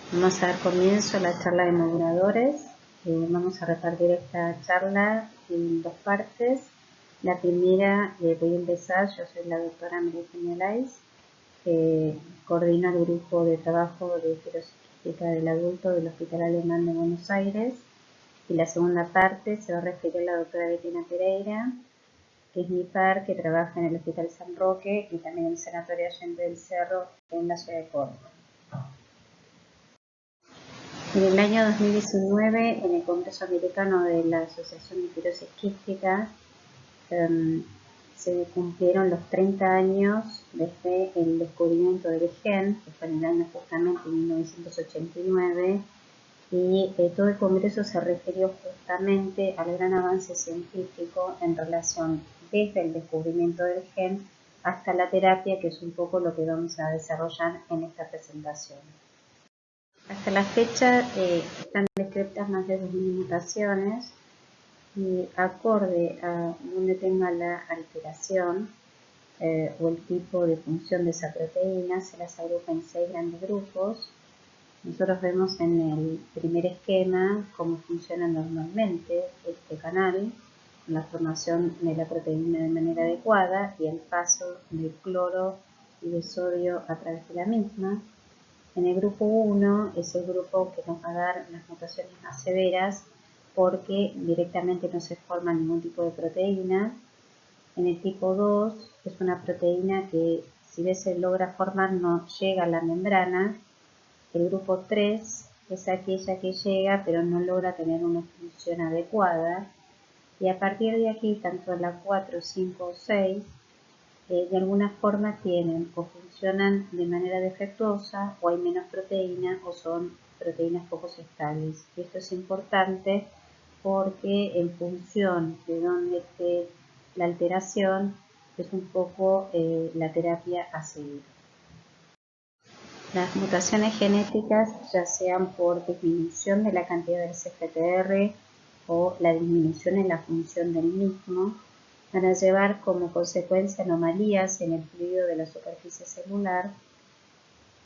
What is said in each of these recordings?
Vamos a dar comienzo a la charla de moduladores. Vamos a repartir esta charla en dos partes. La primera, voy a empezar, yo soy la doctora María Eugenia Lais, coordino el grupo de trabajo de fibrosis del adulto del Hospital Alemán de Buenos Aires. Y la segunda parte se va a referir a la doctora Bettina Pereira, que es mi par, que trabaja en el Hospital San Roque y también en el Sanatorio Allende del Cerro en la ciudad de Córdoba. En el año 2019, en el Congreso Americano de la Asociación de Fibrosis Quística, se cumplieron los 30 años desde el descubrimiento del gen, que fue en el año justamente 1989, y todo el Congreso se refirió justamente al gran avance científico en relación desde el descubrimiento del gen hasta la terapia, que es un poco lo que vamos a desarrollar en esta presentación. Hasta la fecha están descritas más de 2.000 mutaciones y acorde a donde tenga la alteración o el tipo de función de esa proteína, se las agrupa en 6 grandes grupos. Nosotros vemos en el primer esquema cómo funciona normalmente este canal, la formación de la proteína de manera adecuada y el paso del cloro y de sodio a través de la misma. En el grupo 1 es el grupo que nos va a dar las mutaciones más severas porque directamente no se forma ningún tipo de proteína. En el tipo 2 es una proteína que si bien se logra formar no llega a la membrana. El grupo 3 es aquella que llega pero no logra tener una función adecuada. Y a partir de aquí, tanto la 4, 5 o 6 de alguna forma tienen o funcionan de manera defectuosa o hay menos proteína o son proteínas poco estables. Y esto es importante porque en función de dónde esté la alteración es un poco la terapia a seguir. Las mutaciones genéticas, ya sean por disminución de la cantidad del CFTR o la disminución en la función del mismo, van a llevar como consecuencia anomalías en el fluido de la superficie celular,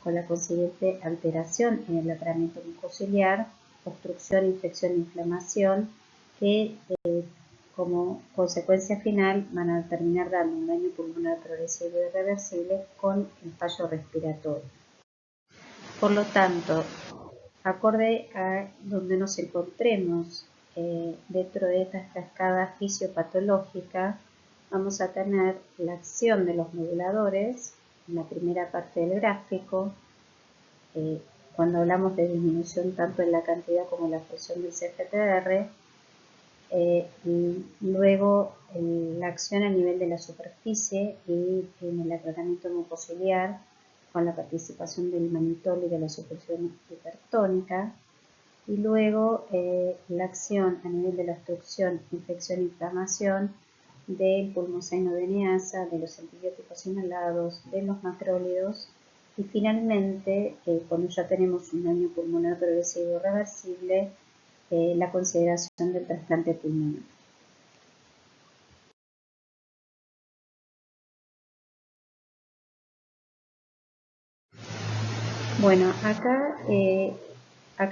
con la consiguiente alteración en el tratamiento mucociliar, obstrucción, infección e inflamación, que como consecuencia final van a terminar dando un daño pulmonar progresivo y irreversible con el fallo respiratorio. Por lo tanto, acorde a donde nos encontremos dentro de esta cascada fisiopatológica, vamos a tener la acción de los moduladores en la primera parte del gráfico. Cuando hablamos de disminución tanto en la cantidad como en la función del CFTR, y luego la acción a nivel de la superficie y en el tratamiento mucociliar con la participación del manitol y de la supresión hipertónica, y luego la acción a nivel de la obstrucción, infección e inflamación del pulmoceno de neasa, de los antibióticos inhalados, de los macrólidos y finalmente, cuando ya tenemos un daño pulmonar progresivo reversible, la consideración del trasplante pulmonar. Bueno, acá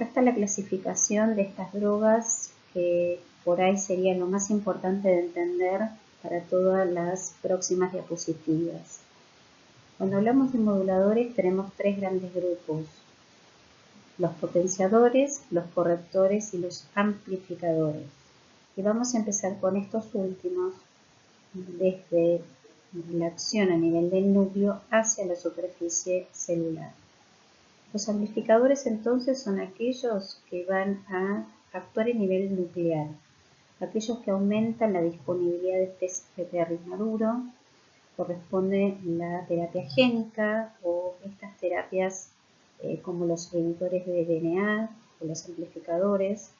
está la clasificación de estas drogas que por ahí sería lo más importante de entender para todas las próximas diapositivas. Cuando hablamos de moduladores tenemos 3 grandes grupos: los potenciadores, los correctores y los amplificadores. Y vamos a empezar con estos últimos desde la acción a nivel del núcleo hacia la superficie celular. Los amplificadores entonces son aquellos que van a actuar a nivel nuclear, aquellos que aumentan la disponibilidad de este CFTR inmaduro. Corresponde la terapia génica o estas terapias como los editores de DNA o los amplificadores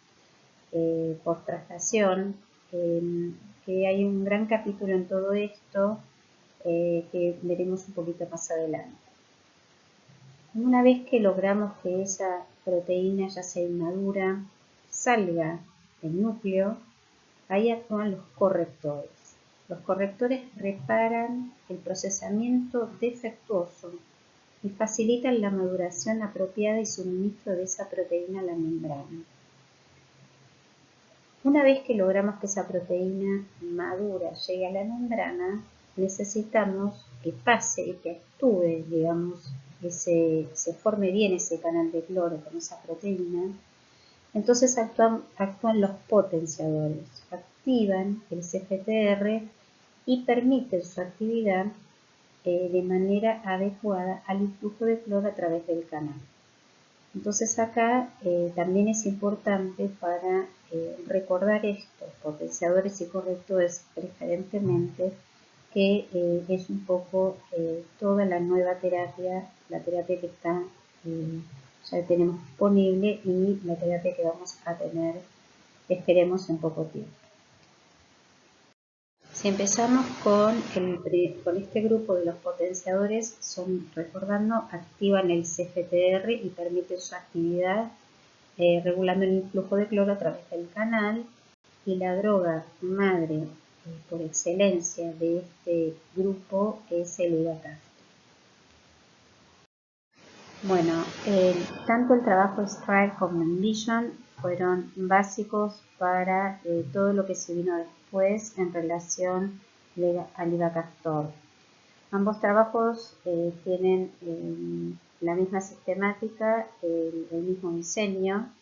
por traslación, que hay un gran capítulo en todo esto que veremos un poquito más adelante. Una vez que logramos que esa proteína, ya sea inmadura, salga del núcleo, ahí actúan los correctores. Los correctores reparan el procesamiento defectuoso y facilitan la maduración apropiada y suministro de esa proteína a la membrana. Una vez que logramos que esa proteína madura llegue a la membrana, necesitamos que pase y que actúe, digamos, que se forme bien ese canal de cloro con esa proteína. Entonces actúan los potenciadores, activan el CFTR y permiten su actividad de manera adecuada al influjo de cloro a través del canal. Entonces acá también es importante para recordar estos potenciadores y correctores preferentemente que es un poco toda la nueva terapia, la terapia que está ya tenemos disponible y la terapia que vamos a tener, esperemos, en poco tiempo. Si empezamos con este grupo de los potenciadores, recordando, activan el CFTR y permiten su actividad regulando el influjo de cloro a través del canal, y la droga madre por excelencia de este grupo es el ivacaftor. Bueno, tanto el trabajo STRIVE como ENVISION fueron básicos para todo lo que se vino después en relación al ivacaftor. Ambos trabajos tienen la misma sistemática, el mismo diseño,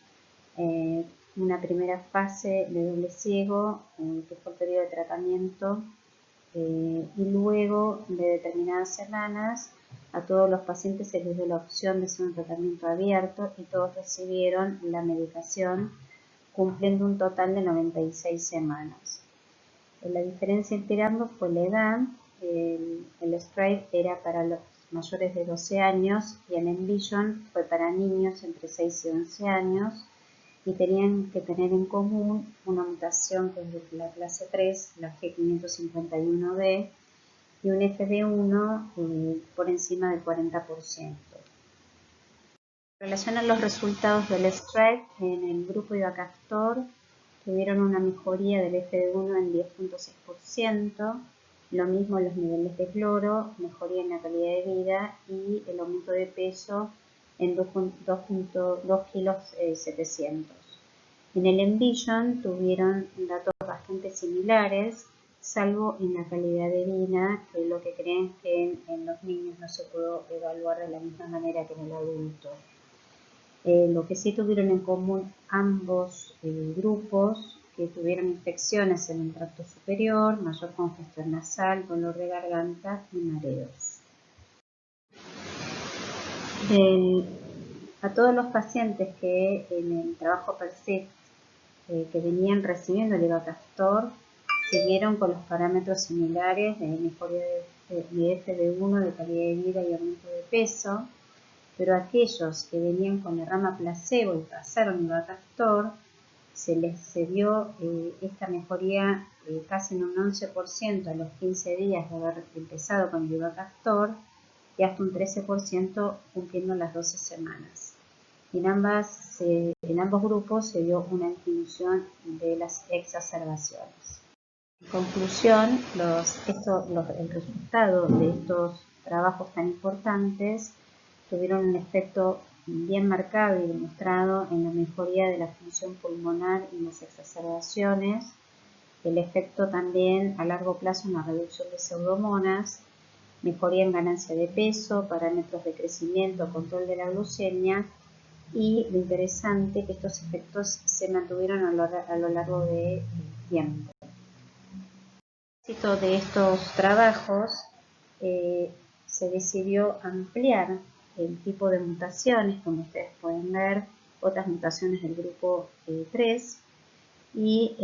una primera fase de doble ciego, que fue el periodo de tratamiento, y luego de determinadas semanas a todos los pacientes se les dio la opción de hacer un tratamiento abierto y todos recibieron la medicación cumpliendo un total de 96 semanas. La diferencia entre ambos fue la edad. El STRIVE era para los mayores de 12 años y el ENVISION fue para niños entre 6 y 11 años y tenían que tener en común una mutación que es de la clase 3, la G551B, y un FB1 por encima del 40%. En relación a los resultados del STRIVE, en el grupo ivacaftor tuvieron una mejoría del FB1 en 10.6%, lo mismo los niveles de cloro, mejoría en la calidad de vida y el aumento de peso en 2.7 kilos. En el ENVISION tuvieron datos bastante similares, salvo en la calidad de vida, que lo que creen que en los niños no se pudo evaluar de la misma manera que en el adulto. Lo que sí tuvieron en común ambos grupos, que tuvieron infecciones en el tracto superior, mayor congestión nasal, dolor de garganta y mareos. A todos los pacientes que en el trabajo PERSIST que venían recibiendo el ivacaftor siguieron con los parámetros similares de mejoría de FB1, de calidad de vida y aumento de peso, pero aquellos que venían con la rama placebo y pasaron ivacaftor, se les dio esta mejoría casi en un 11% a los 15 días de haber empezado con el ivacaftor y hasta un 13% cumpliendo las 12 semanas. En ambos grupos se dio una disminución de las exacerbaciones. En conclusión, el resultado de estos trabajos tan importantes tuvieron un efecto bien marcado y demostrado en la mejoría de la función pulmonar y las exacerbaciones, el efecto también a largo plazo en la reducción de pseudomonas, mejoría en ganancia de peso, parámetros de crecimiento, control de la glucemia, y lo interesante que estos efectos se mantuvieron a lo largo del tiempo. El éxito de estos trabajos se decidió ampliar el tipo de mutaciones, como ustedes pueden ver, otras mutaciones del grupo 3, y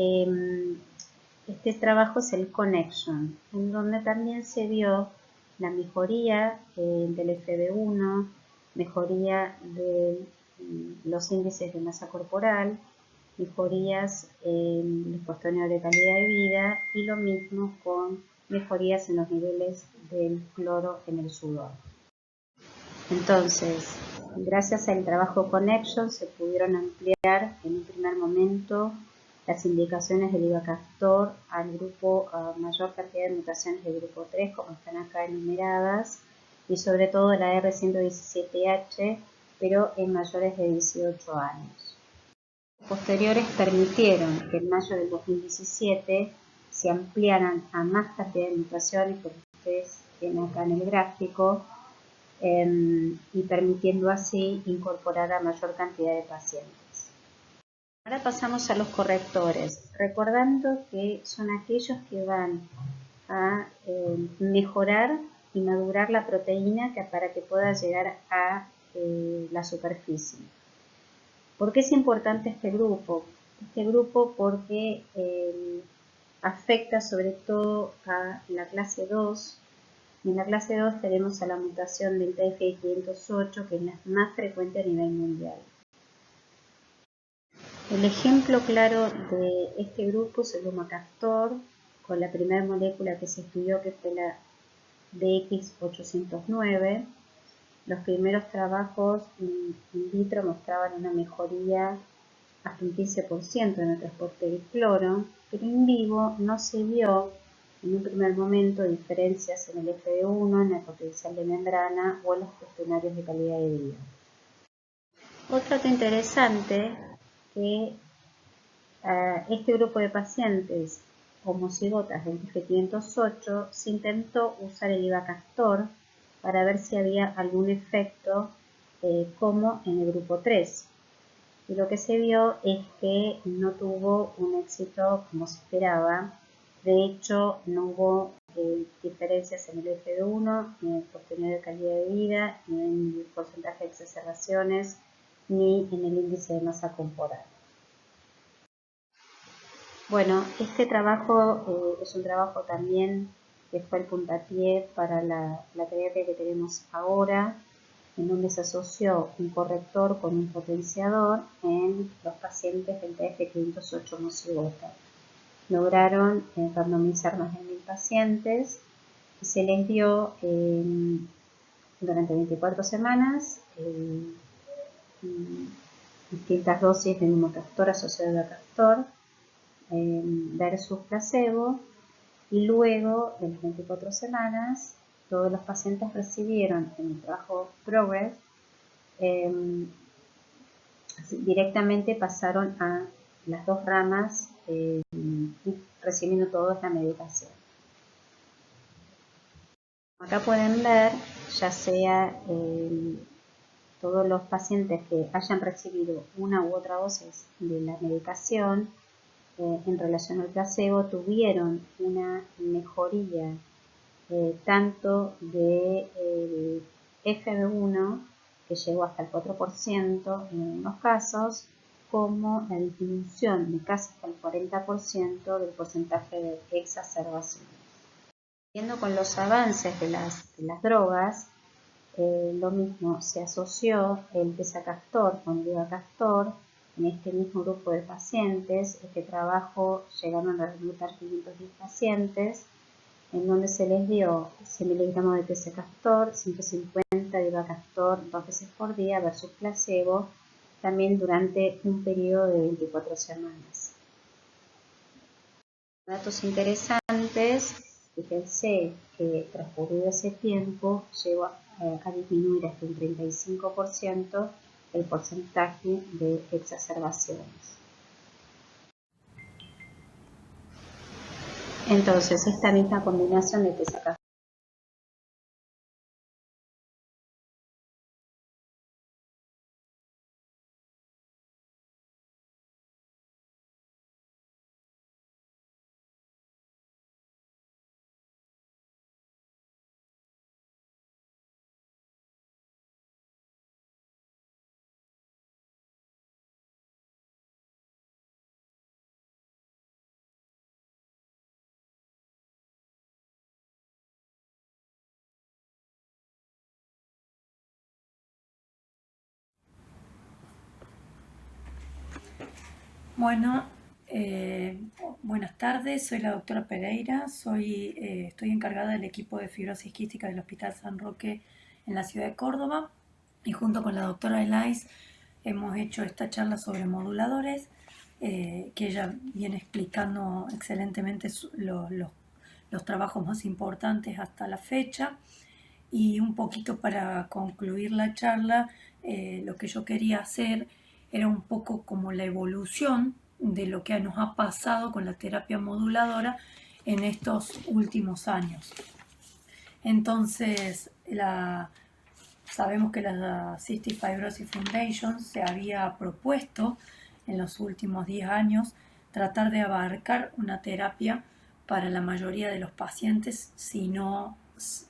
este trabajo es el CONNECTION, en donde también se vio la mejoría del FB1, mejoría de los índices de masa corporal, mejorías en los cuestionarios de calidad de vida y lo mismo con mejorías en los niveles del cloro en el sudor. Entonces, gracias al trabajo CONNECTION se pudieron ampliar en un primer momento las indicaciones del ivacaftor al grupo, a mayor cantidad de mutaciones del grupo 3, como están acá enumeradas, y sobre todo la R117H, pero en mayores de 18 años. Posteriores permitieron que en mayo del 2017 se ampliaran a más cantidad de mutaciones, que ustedes tienen acá en el gráfico, y permitiendo así incorporar a mayor cantidad de pacientes. Ahora pasamos a los correctores, recordando que son aquellos que van a mejorar y madurar la proteína para que pueda llegar a la superficie. ¿Por qué es importante este grupo? Este grupo porque afecta sobre todo a la clase 2. En la clase 2 tenemos a la mutación del TF508, que es la más frecuente a nivel mundial. El ejemplo claro de este grupo es el lumacastor, con la primera molécula que se estudió, que fue la DX809. Los primeros trabajos in vitro mostraban una mejoría hasta un 15% en el transporte del cloro, pero in vivo no se vio en un primer momento diferencias en el FD1, en el potencial de membrana o en los cuestionarios de calidad de vida. Otro dato interesante que este grupo de pacientes homocigotas del TF508 se intentó usar el ivacaftor para ver si había algún efecto como en el grupo 3. Y lo que se vio es que no tuvo un éxito como se esperaba. De hecho, no hubo diferencias en el FD1, ni en el cuestionario de calidad de vida, ni en el porcentaje de exacerbaciones, ni en el índice de masa corporal. Bueno, este trabajo es un trabajo también que fue el puntapié para la terapia que tenemos ahora, en donde se asoció un corrector con un potenciador en los pacientes del TF508 homocigota. Lograron randomizar más de 1000 pacientes y se les dio durante 24 semanas distintas dosis de lumacastor asociado a castor versus placebo, y luego de las 24 semanas todos los pacientes recibieron en el trabajo Progress, directamente pasaron a las dos ramas recibiendo todos la medicación. Acá pueden ver ya sea todos los pacientes que hayan recibido una u otra dosis de la medicación en relación al placebo tuvieron una mejoría tanto de FB1, que llegó hasta el 4% en algunos casos, como la disminución de casi hasta el 40% del porcentaje de exacerbaciones. Siguiendo con los avances de las drogas, lo mismo, se asoció el tezacastor con el ivacaftor en este mismo grupo de pacientes. Este trabajo llegaron a reclutar 510 pacientes, en donde se les dio 100 miligramos de tezacastor, 150 de ivacaftor 2 veces por día versus placebo, también durante un periodo de 24 semanas. Datos interesantes, fíjense que transcurrido ese tiempo llegó a disminuir hasta un 35% el porcentaje de exacerbaciones. Entonces, esta misma combinación de tezacastor Bueno, buenas tardes, soy la doctora Pereira, estoy encargada del equipo de fibrosis quística del Hospital San Roque en la ciudad de Córdoba, y junto con la doctora Elais hemos hecho esta charla sobre moduladores, que ella viene explicando excelentemente los trabajos más importantes hasta la fecha. Y un poquito para concluir la charla, lo que yo quería hacer era un poco como la evolución de lo que nos ha pasado con la terapia moduladora en estos últimos años. Entonces, sabemos que la Cystic Fibrosis Foundation se había propuesto en los últimos 10 años tratar de abarcar una terapia para la mayoría de los pacientes,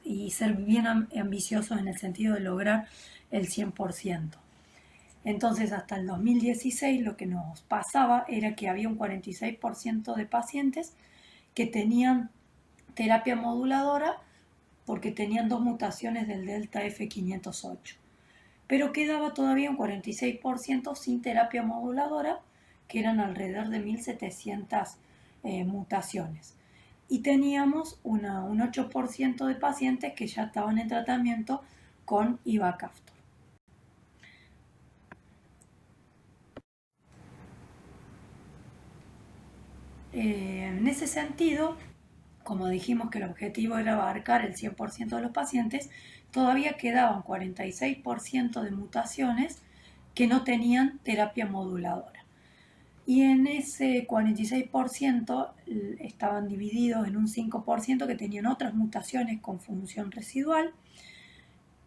y ser bien ambiciosos en el sentido de lograr el 100%. Entonces, hasta el 2016 lo que nos pasaba era que había un 46% de pacientes que tenían terapia moduladora porque tenían 2 mutaciones del delta F508. Pero quedaba todavía un 46% sin terapia moduladora, que eran alrededor de 1.700 mutaciones. Y teníamos un 8% de pacientes que ya estaban en tratamiento con ivacaftor. En ese sentido, como dijimos que el objetivo era abarcar el 100% de los pacientes, todavía quedaban 46% de mutaciones que no tenían terapia moduladora. Y en ese 46% estaban divididos en un 5% que tenían otras mutaciones con función residual,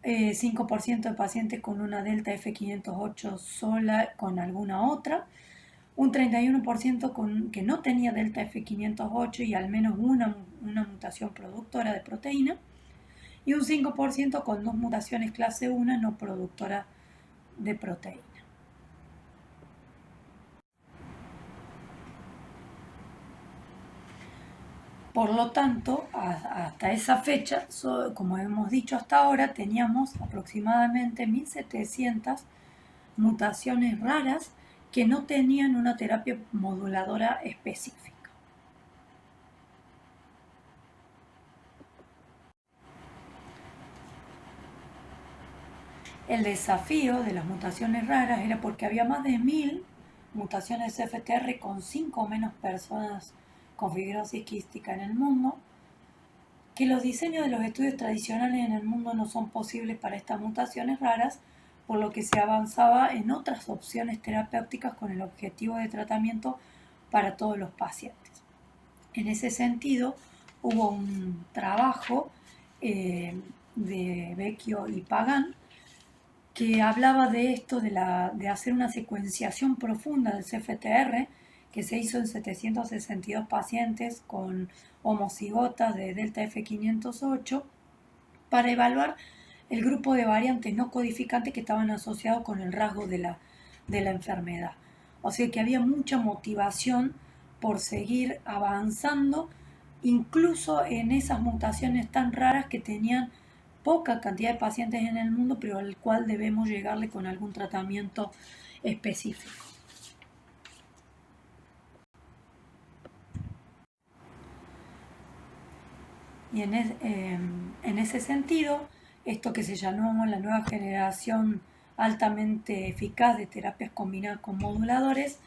5% de pacientes con una delta F508 sola con alguna otra, un 31% que no tenía delta F508 y al menos una mutación productora de proteína, y un 5% con 2 mutaciones clase 1 no productora de proteína. Por lo tanto, hasta esa fecha, como hemos dicho hasta ahora, teníamos aproximadamente 1.700 mutaciones raras que no tenían una terapia moduladora específica. El desafío de las mutaciones raras era porque había más de 1.000 mutaciones CFTR con 5 o menos personas con fibrosis quística en el mundo, que los diseños de los estudios tradicionales en el mundo no son posibles para estas mutaciones raras, por lo que se avanzaba en otras opciones terapéuticas con el objetivo de tratamiento para todos los pacientes. En ese sentido, hubo un trabajo de Vecchio y Pagan que hablaba de esto, de hacer una secuenciación profunda del CFTR, que se hizo en 762 pacientes con homocigotas de delta F508, para evaluar el grupo de variantes no codificantes que estaban asociados con el rasgo de la enfermedad. O sea que había mucha motivación por seguir avanzando, incluso en esas mutaciones tan raras que tenían poca cantidad de pacientes en el mundo, pero al cual debemos llegarle con algún tratamiento específico. Y en ese sentido, esto que se llamó la nueva generación altamente eficaz de terapias combinadas con moduladores,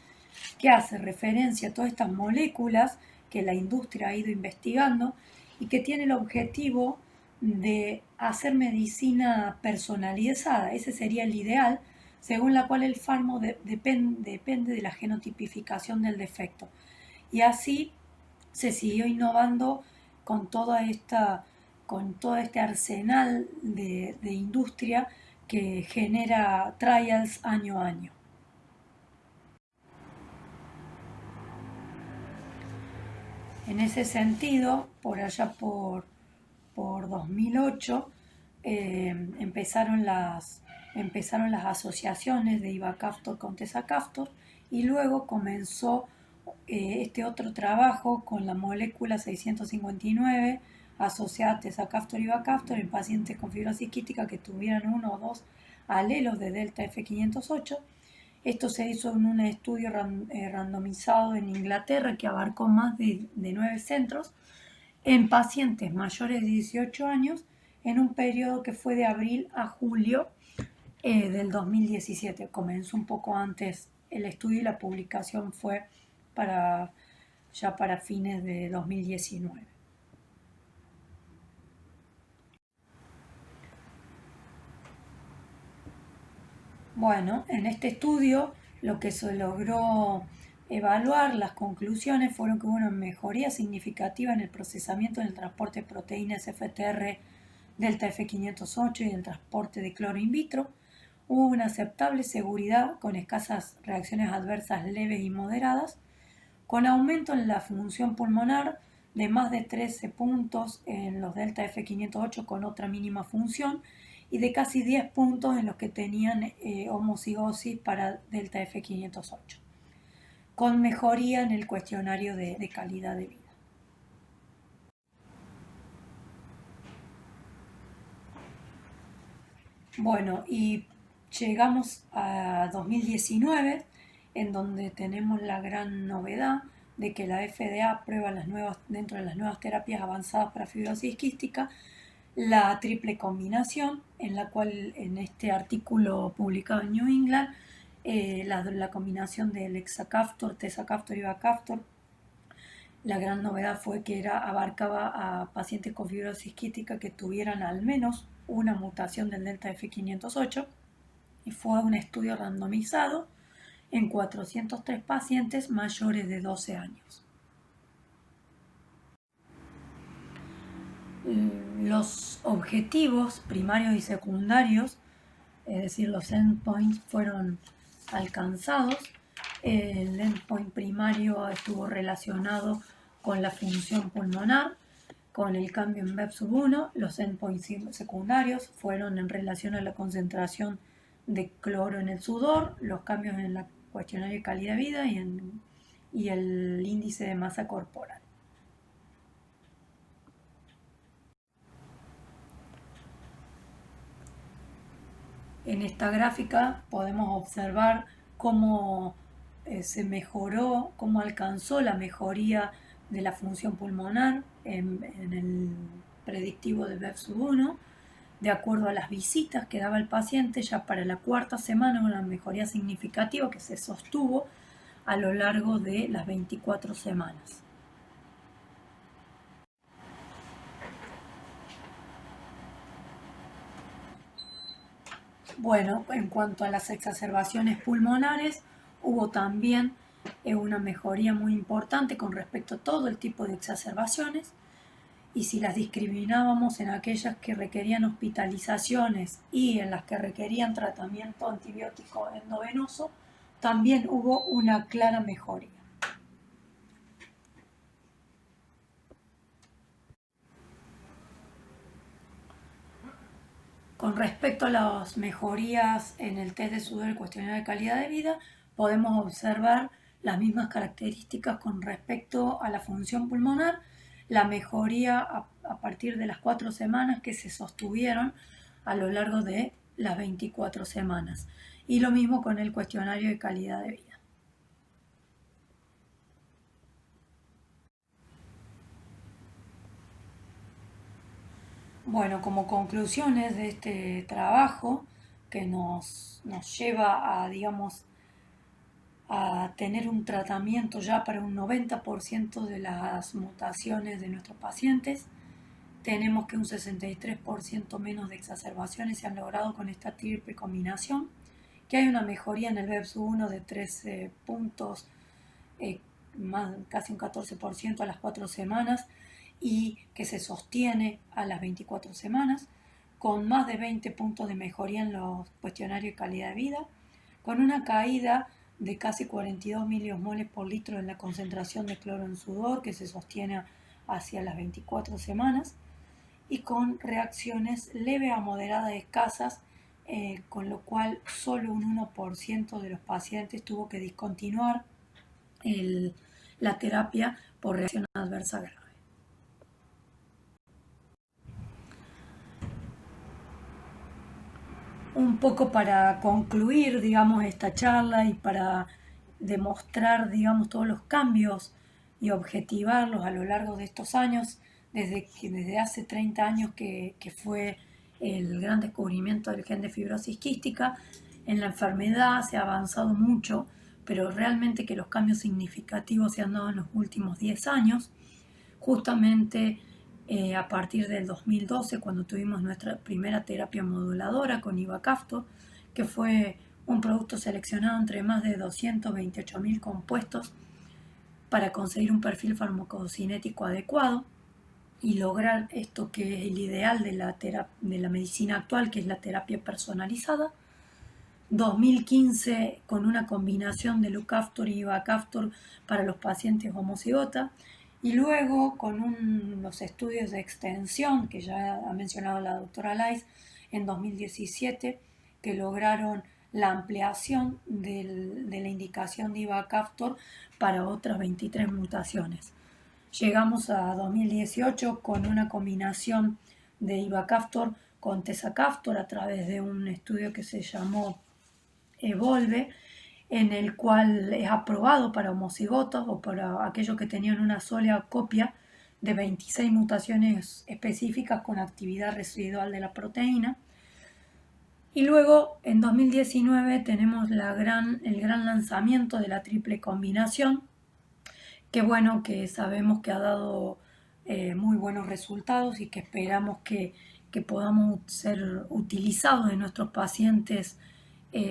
que hace referencia a todas estas moléculas que la industria ha ido investigando y que tiene el objetivo de hacer medicina personalizada. Ese sería el ideal, según la cual el fármaco depende de la genotipificación del defecto. Y así se siguió innovando con todo este arsenal de industria que genera trials año a año. En ese sentido, por allá por 2008, empezaron las asociaciones de ivacaftor con tezacaftor, y luego comenzó este otro trabajo con la molécula 659 asociada a tezacaftor y ivacaftor en pacientes con fibrosis quística que tuvieran uno o dos alelos de delta F508. Esto se hizo en un estudio randomizado en Inglaterra que abarcó más de 9 centros en pacientes mayores de 18 años en un periodo que fue de abril a julio del 2017. Comenzó un poco antes el estudio y la publicación fue ya para fines de 2019. Bueno, en este estudio lo que se logró evaluar, las conclusiones fueron que hubo una mejoría significativa en el procesamiento del transporte de proteínas FTR delta F508 y el transporte de cloro in vitro. Hubo una aceptable seguridad con escasas reacciones adversas leves y moderadas, con aumento en la función pulmonar de más de 13 puntos en los delta F508 con otra mínima función y de casi 10 puntos en los que tenían homocigosis para delta F508, con mejoría en el cuestionario de calidad de vida. Bueno, y llegamos a 2019, en donde tenemos la gran novedad de que la FDA aprueba dentro de las nuevas terapias avanzadas para fibrosis quística la triple combinación, en la cual en este artículo publicado en New England, la combinación del hexacaftor, tezacaftor y bacaftor, la gran novedad fue que abarcaba a pacientes con fibrosis quística que tuvieran al menos una mutación del delta F508, y fue un estudio randomizado en 403 pacientes mayores de 12 años. Los objetivos primarios y secundarios, es decir, los endpoints, fueron alcanzados. El endpoint primario estuvo relacionado con la función pulmonar, con el cambio en BEP1. Los endpoints secundarios fueron en relación a la concentración de cloro en el sudor, los cambios en el cuestionario de calidad de vida y el índice de masa corporal. En esta gráfica podemos observar cómo se mejoró, cómo alcanzó la mejoría de la función pulmonar en el predictivo de BEP1, de acuerdo a las visitas que daba el paciente. Ya para la cuarta semana una mejoría significativa que se sostuvo a lo largo de las 24 semanas. Bueno, en cuanto a las exacerbaciones pulmonares, hubo también una mejoría muy importante con respecto a todo el tipo de exacerbaciones, y si las discriminábamos en aquellas que requerían hospitalizaciones y en las que requerían tratamiento antibiótico endovenoso, también hubo una clara mejoría. Con respecto a las mejorías en el test de sudor y cuestionario de calidad de vida, podemos observar las mismas características con respecto a la función pulmonar, la mejoría a partir de las 4 semanas que se sostuvieron a lo largo de las 24 semanas. Y lo mismo con el cuestionario de calidad de vida. Bueno, como conclusiones de este trabajo que nos lleva a, digamos, a tener un tratamiento ya para un 90% de las mutaciones de nuestros pacientes, tenemos que un 63% menos de exacerbaciones se han logrado con esta triple combinación, que hay una mejoría en el BEPS1 de 13 puntos, casi un 14% a las 4 semanas, y que se sostiene a las 24 semanas, con más de 20 puntos de mejoría en los cuestionarios de calidad de vida, con una caída de casi 42 miliosmoles por litro en la concentración de cloro en sudor, que se sostiene hacia las 24 semanas, y con reacciones leves a moderadas escasas, con lo cual solo un 1% de los pacientes tuvo que discontinuar la terapia por reacción adversa grave. Un poco para concluir, digamos, esta charla y para demostrar, digamos, todos los cambios y objetivarlos a lo largo de estos años, desde hace 30 años que fue el gran descubrimiento del gen de fibrosis quística. En la enfermedad se ha avanzado mucho, pero realmente que los cambios significativos se han dado en los últimos 10 años, justamente a partir del 2012, cuando tuvimos nuestra primera terapia moduladora con ivacaftor, que fue un producto seleccionado entre más de 228.000 compuestos para conseguir un perfil farmacocinético adecuado y lograr esto que es el ideal de la medicina actual, que es la terapia personalizada. 2015 con una combinación de Leucaftor y Ivacaftor para los pacientes homocigota, y luego con los estudios de extensión que ya ha mencionado la doctora Lais en 2017, que lograron la ampliación de la indicación de Ivacaftor para otras 23 mutaciones. Llegamos a 2018 con una combinación de Ivacaftor con Tezacaftor a través de un estudio que se llamó Evolve, en el cual es aprobado para homocigotos o para aquellos que tenían una sola copia de 26 mutaciones específicas con actividad residual de la proteína. Y luego en 2019 tenemos el gran lanzamiento de la triple combinación, que bueno, que sabemos que ha dado muy buenos resultados y que esperamos que podamos ser utilizados en nuestros pacientes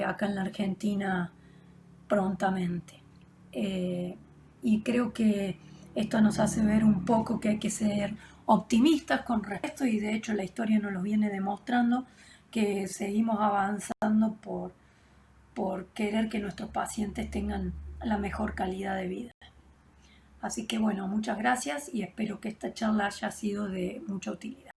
acá en la Argentina prontamente. Y creo que esto nos hace ver un poco que hay que ser optimistas con respecto, y de hecho la historia nos lo viene demostrando, que seguimos avanzando por querer que nuestros pacientes tengan la mejor calidad de vida. Así que bueno, muchas gracias y espero que esta charla haya sido de mucha utilidad.